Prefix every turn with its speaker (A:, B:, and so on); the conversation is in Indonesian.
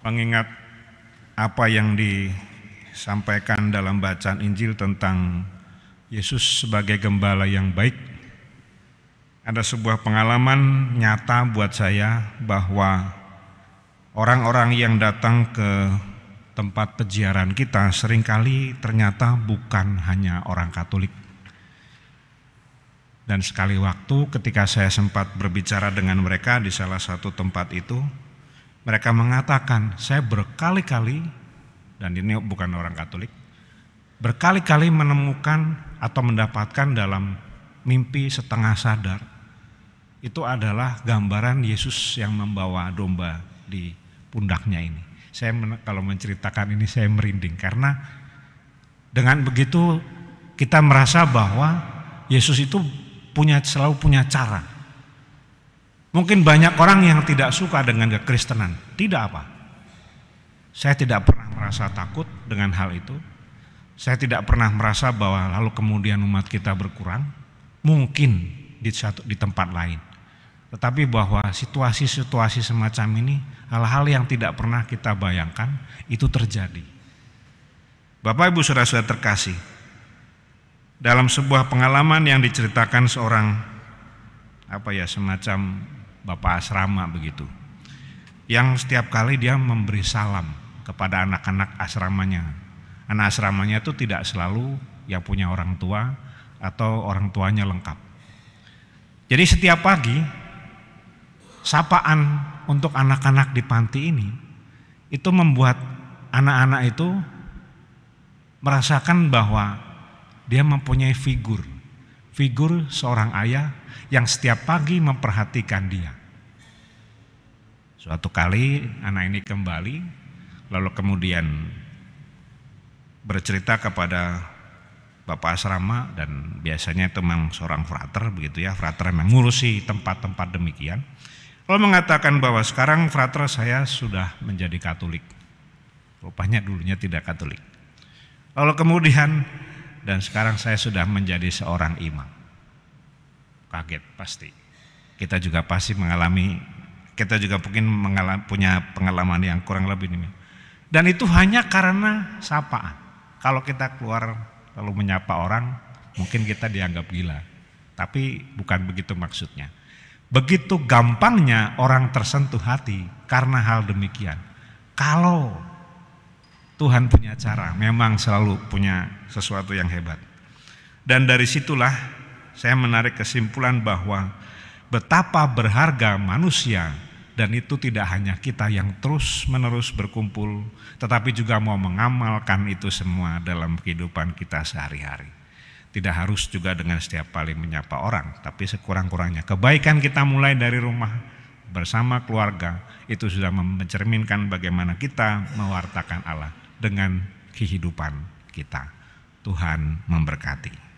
A: Mengingat apa yang disampaikan dalam bacaan Injil tentang Yesus sebagai gembala yang baik, ada sebuah pengalaman nyata buat saya bahwa orang-orang yang datang ke tempat peziarah kita seringkali ternyata bukan hanya orang Katolik. Dan sekali waktu ketika saya sempat berbicara dengan mereka di salah satu tempat itu, mereka mengatakan, saya berkali-kali, dan ini bukan orang Katolik, berkali-kali menemukan atau mendapatkan dalam mimpi setengah sadar, itu adalah gambaran Yesus yang membawa domba di pundaknya ini. Saya kalau menceritakan ini saya merinding, karena dengan begitu kita merasa bahwa Yesus itu selalu punya cara. Mungkin banyak orang yang tidak suka dengan kekristenan, tidak apa. Saya tidak pernah merasa takut dengan hal itu. Saya tidak pernah merasa bahwa lalu kemudian umat kita berkurang. Mungkin di tempat lain. Tetapi bahwa situasi-situasi semacam ini, hal-hal yang tidak pernah kita bayangkan itu terjadi. Bapak Ibu Saudara-saudara terkasih, dalam sebuah pengalaman yang diceritakan seorang semacam bapak asrama begitu, yang setiap kali dia memberi salam kepada anak-anak asramanya. Anak asramanya itu tidak selalu yang punya orang tua atau orang tuanya lengkap. Jadi setiap pagi sapaan untuk anak-anak di panti ini itu membuat anak-anak itu merasakan bahwa dia mempunyai figur seorang ayah yang setiap pagi memperhatikan dia. Suatu kali anak ini kembali, lalu kemudian bercerita kepada bapak asrama, dan biasanya itu memang seorang frater begitu ya, frater memang ngurusi tempat-tempat demikian. Lalu mengatakan bahwa sekarang frater saya sudah menjadi Katolik. Rupanya dulunya tidak Katolik. Lalu kemudian, dan sekarang saya sudah menjadi seorang imam. Kaget pasti. Kita juga pasti mengalami, kita juga mungkin punya pengalaman yang kurang lebih ini. Dan itu hanya karena sapaan. Kalau kita keluar lalu menyapa orang, mungkin kita dianggap gila. Tapi bukan begitu maksudnya. Begitu gampangnya orang tersentuh hati karena hal demikian. Kalau Tuhan punya cara, memang selalu punya sesuatu yang hebat. Dan dari situlah saya menarik kesimpulan bahwa betapa berharga manusia, dan itu tidak hanya kita yang terus-menerus berkumpul, tetapi juga mau mengamalkan itu semua dalam kehidupan kita sehari-hari. Tidak harus juga dengan setiap kali menyapa orang, tapi sekurang-kurangnya kebaikan kita mulai dari rumah bersama keluarga, itu sudah mencerminkan bagaimana kita mewartakan Allah dengan kehidupan kita. Tuhan memberkati.